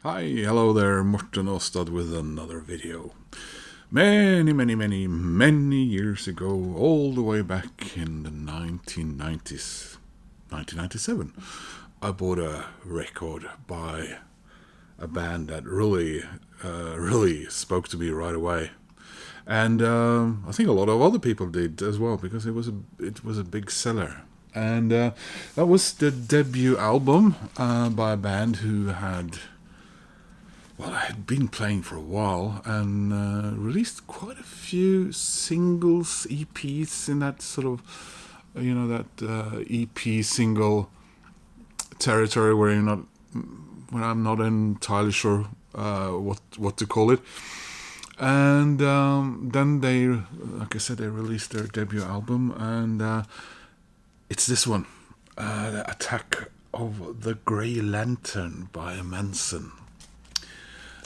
Hi, hello there, Morten Ostad with another video. Many years ago, all the way back in the 1990s, 1997, I bought a record by a band that really spoke to me right away. And I think a lot of other people did as well, because it was a big seller. And that was the debut album by a band who I had been playing for a while and released quite a few singles, EPs in that sort of, EP single territory where I'm not entirely sure what to call it. And then they, like I said, they released their debut album, and it's this one, The Attack of the Grey Lantern by Mansun.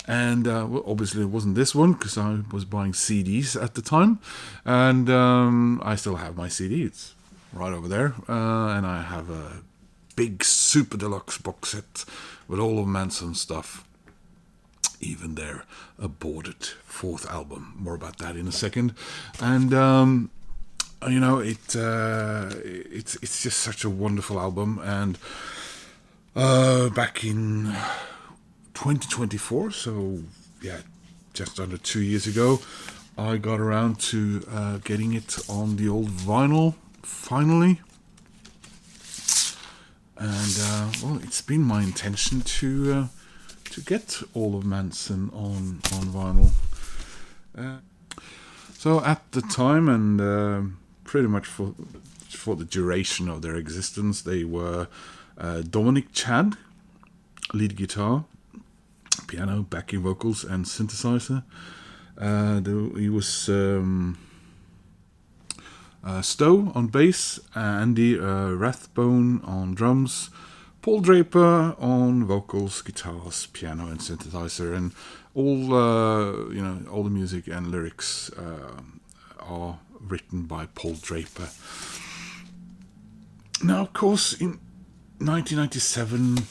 And obviously it wasn't this one, because I was buying CDs at the time, and I still have my CDs right over there, and I have a big super deluxe box set with all of Manson's stuff, even their aborted fourth album. More about that in a second. And it's just such a wonderful album. And back in 2024, so yeah, just under 2 years ago, I got around to getting it on the old vinyl finally. And it's been my intention to get all of Mansun on vinyl. So at the time, and pretty much for the duration of their existence, they were Dominic Chad, lead guitar, piano, backing vocals, and synthesizer. He was Stowe on bass, Andy Rathbone on drums, Paul Draper on vocals, guitars, piano, and synthesizer, and all the music and lyrics are written by Paul Draper. Now, of course, in 1997,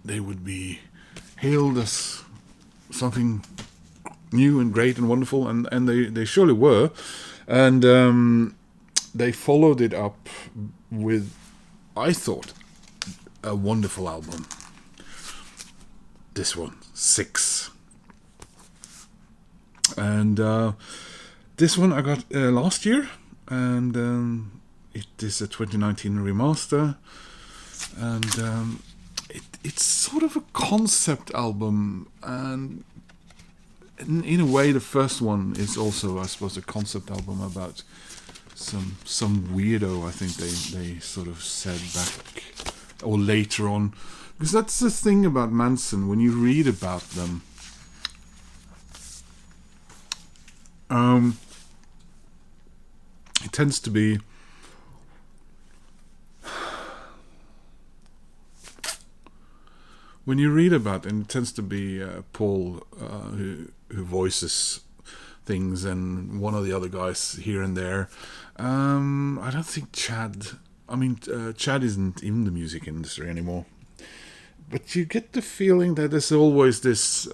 they would be hailed as something new and great and wonderful, and they surely were. And they followed it up with, I thought, a wonderful album. This one, Six. And this one I got last year, and it is a 2019 remaster. And it's sort of a concept album, and in a way the first one is also, I suppose, a concept album about some weirdo, I think they sort of said back or later on, because that's the thing about Manson. When you read about them, it tends to be when you read about it, it tends to be Paul who voices things, and one of the other guys here and there. I don't think Chad. Chad isn't in the music industry anymore. But you get the feeling that there's always this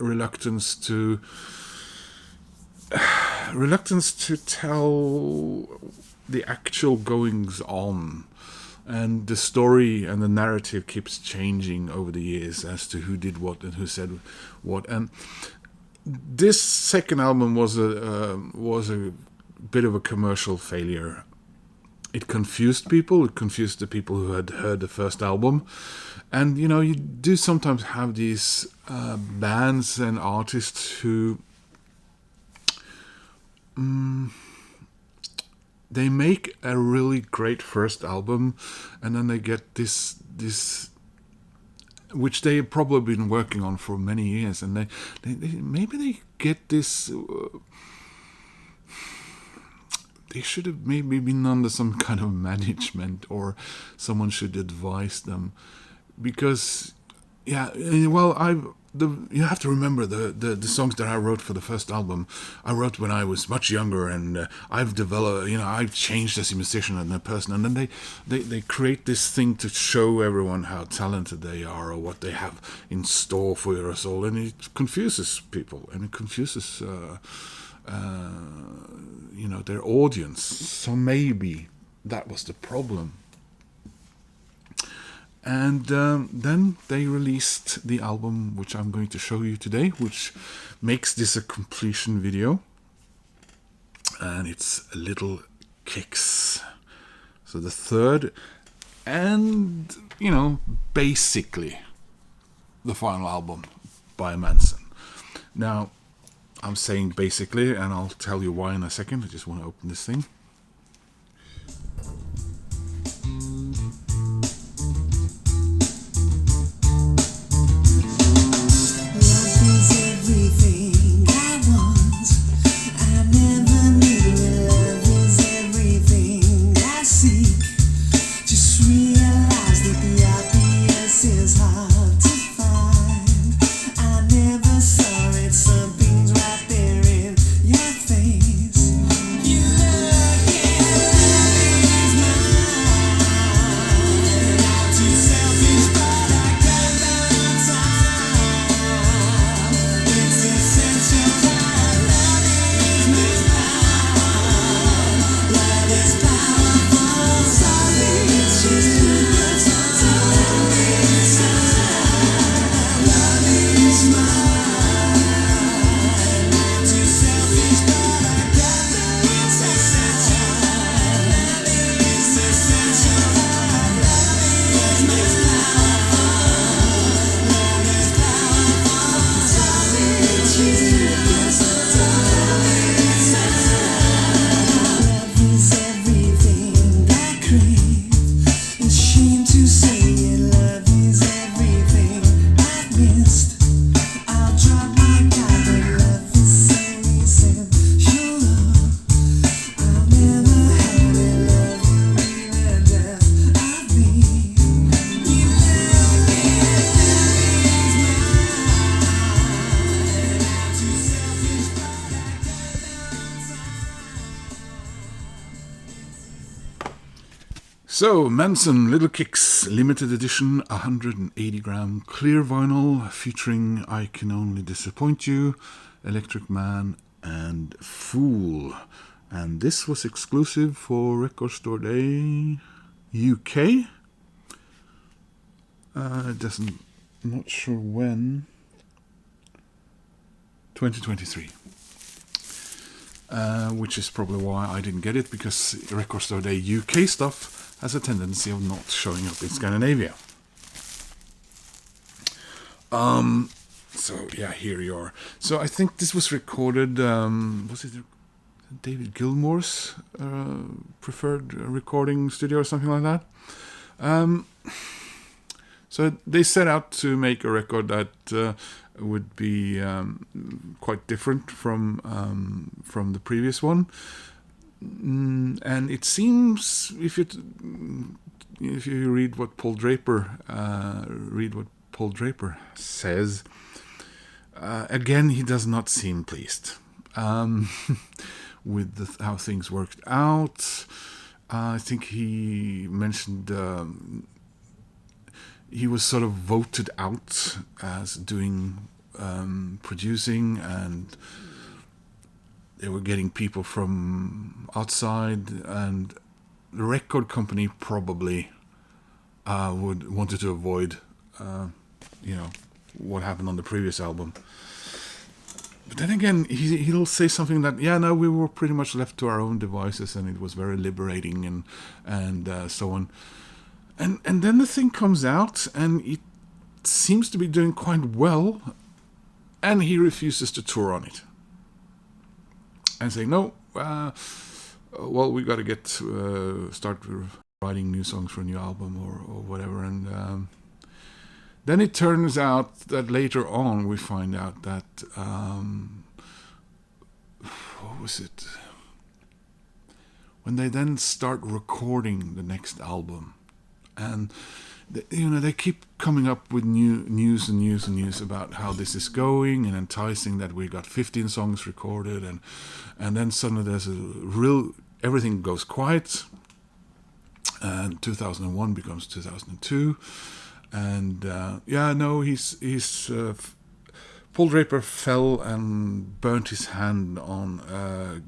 reluctance to tell the actual goings on. And the story and the narrative keeps changing over the years as to who did what and who said what. And this second album was a bit of a commercial failure. It confused people. It confused the people who had heard the first album. And you do sometimes have these bands and artists who they make a really great first album, and then they get this which they've probably been working on for many years, and they maybe they get this. They should have maybe been under some kind of management, or someone should advise them, because Yeah, well, you have to remember the songs that I wrote for the first album. I wrote when I was much younger, and I've developed, I've changed as a musician and a person. And then they create this thing to show everyone how talented they are or what they have in store for us all, and it confuses people and it confuses, their audience. So maybe that was the problem. And then they released the album, which I'm going to show you today, which makes this a completion video. And it's Llttle Kicks. So the third and, basically the final album by Mansun. Now, I'm saying basically, and I'll tell you why in a second. I just want to open this thing. So, Mansun, Llttle Kicks, limited edition, 180 gram clear vinyl, featuring I Can Only Disappoint You, Electric Man, and Fool. And this was exclusive for Record Store Day UK. Not sure when. 2023. Which is probably why I didn't get it, because Record Store Day UK stuff has a tendency of not showing up in Scandinavia. So yeah, here you are. So I think this was recorded, was it David Gilmour's preferred recording studio or something like that? So they set out to make a record that would be quite different from the previous one. And it seems, if you read what Paul Draper says, again he does not seem pleased with how things worked out. I think he mentioned he was sort of voted out as doing producing, and they were getting people from outside, and the record company probably wanted to avoid, what happened on the previous album. But then again, he'll say something that, we were pretty much left to our own devices, and it was very liberating, and so on. And then the thing comes out, and it seems to be doing quite well, and he refuses to tour on it. And say, no, we got to start writing new songs for a new album or whatever. And then it turns out that later on we find out that, what was it? When they then start recording the next album, and they keep coming up with news about how this is going, and enticing that we got 15 songs recorded, and then suddenly there's everything goes quiet, and 2001 becomes 2002, and he's Paul Draper fell and burnt his hand on a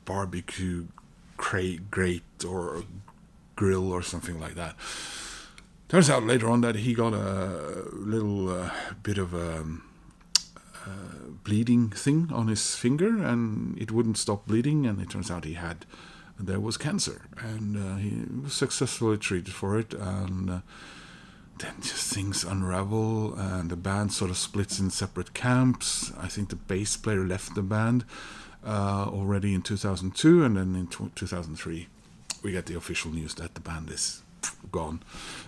barbecue grate or grill or something like that. Turns out later on that he got a little bit of a bleeding thing on his finger, and it wouldn't stop bleeding, and it turns out there was cancer, and he was successfully treated for it, and then just things unravel, and the band sort of splits in separate camps. I think the bass player left the band already in 2002, and then in 2003 we get the official news that the band is gone.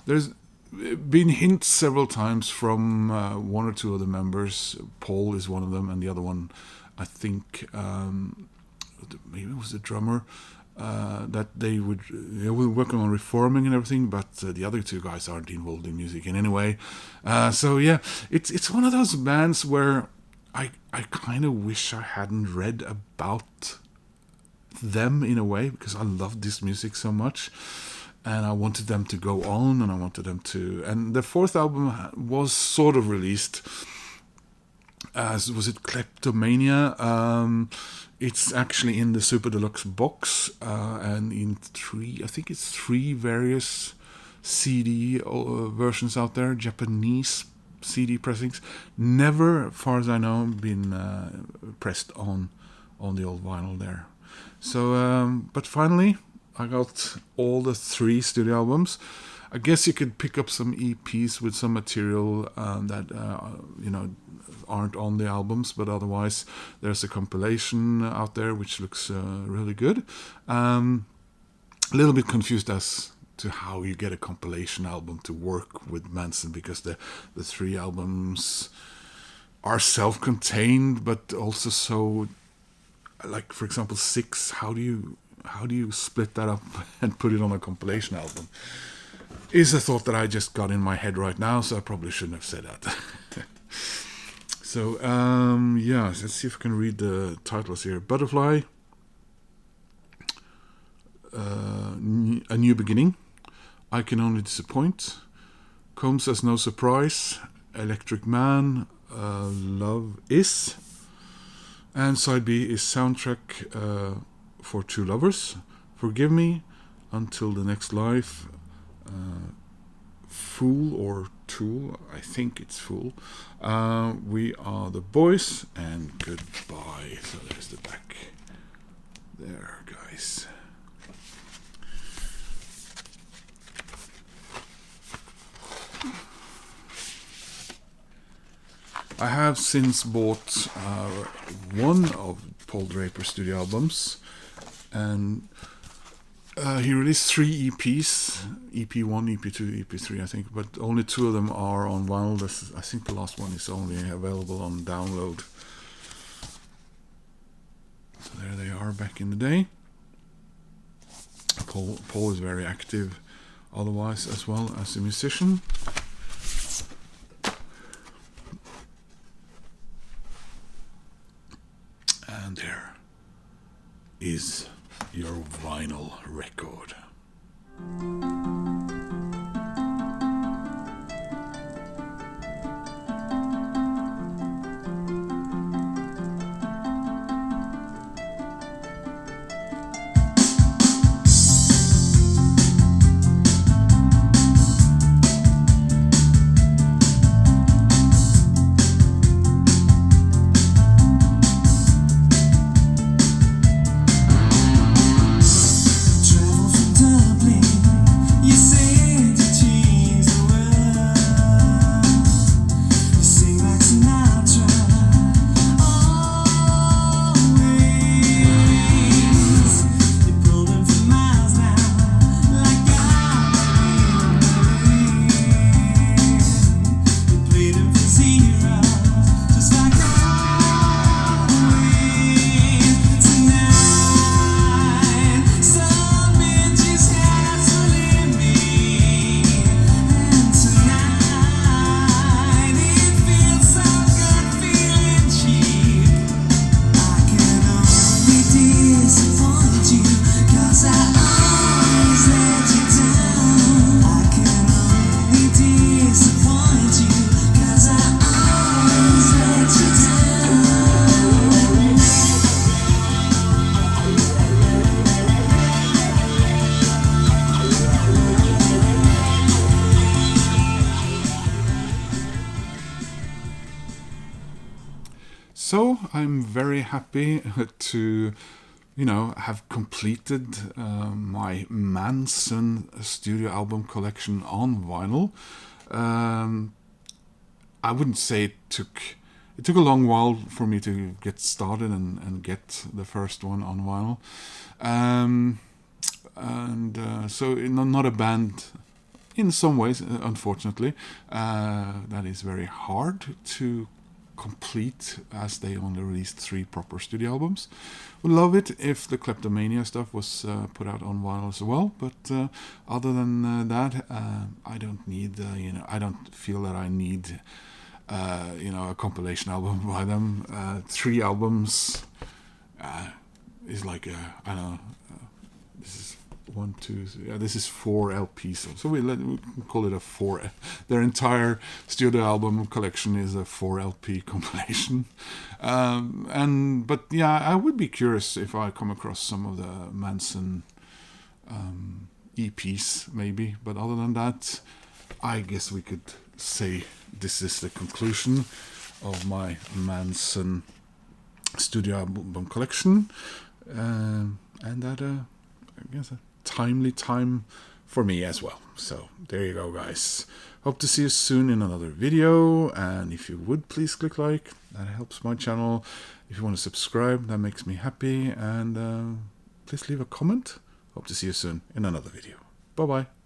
There's been hints several times from one or two of the members. Paul is one of them, and the other one, I think, maybe it was the drummer, that they were working on reforming and everything, but the other two guys aren't involved in music in any way. It's one of those bands where I kind of wish I hadn't read about them in a way, because I loved this music so much, and I wanted them to go on, and I wanted them to... And the fourth album was sort of released as, was it Kleptomania? It's actually in the Super Deluxe box, and in three various CD versions out there, Japanese CD pressings. Never, as far as I know, been pressed on the old vinyl there. So, but finally, I got all the 3 studio albums. I guess you could pick up some EPs with some material that aren't on the albums, but otherwise there's a compilation out there which looks really good. A little bit confused as to how you get a compilation album to work with Mansun, because the 3 albums are self-contained, but also so, like for example 6. How do you split that up and put it on a compilation album? Is a thought that I just got in my head right now, so I probably shouldn't have said that. So, let's see if I can read the titles here. Butterfly, A New Beginning, I Can Only Disappoint, Combs as No Surprise, Electric Man, Love Is, and side B is Soundtrack for Two Lovers, Forgive Me, Until the Next Life, Fool or Tool, I think it's Fool, We Are the Boys, and Goodbye. So there's the back there, guys. I have since bought one of Paul Draper's studio albums, and he released 3 EPs, EP1, EP2, EP3, I think, but only 2 of them are on vinyl. I think the last one is only available on download. So there they are back in the day. Paul is very active otherwise as well as a musician. And there is your vinyl record. So I'm very happy to, have completed my Mansun studio album collection on vinyl. I wouldn't say it took a long while for me to get started and get the first one on vinyl. So not a band in some ways, unfortunately. That is very hard to complete, as they only released 3 proper studio albums. Would love it if the Kleptomania stuff was put out on vinyl as well, but other than that, I don't need, I don't feel that I need, a compilation album by them. 3 albums is like, I don't know, this is 1, 2, this is 4 LPs, so we can call it a 4. Their entire studio album collection is a 4 LP compilation. But yeah, I would be curious if I come across some of the Mansun EPs, maybe. But other than that, I guess we could say this is the conclusion of my Mansun studio album collection, and that I guess a timely time for me as well. So there you go, guys. Hope to see you soon in another video, and if you would please click like, that helps my channel. If you want to subscribe, that makes me happy, and please leave a comment. Hope to see you soon in another video. Bye bye.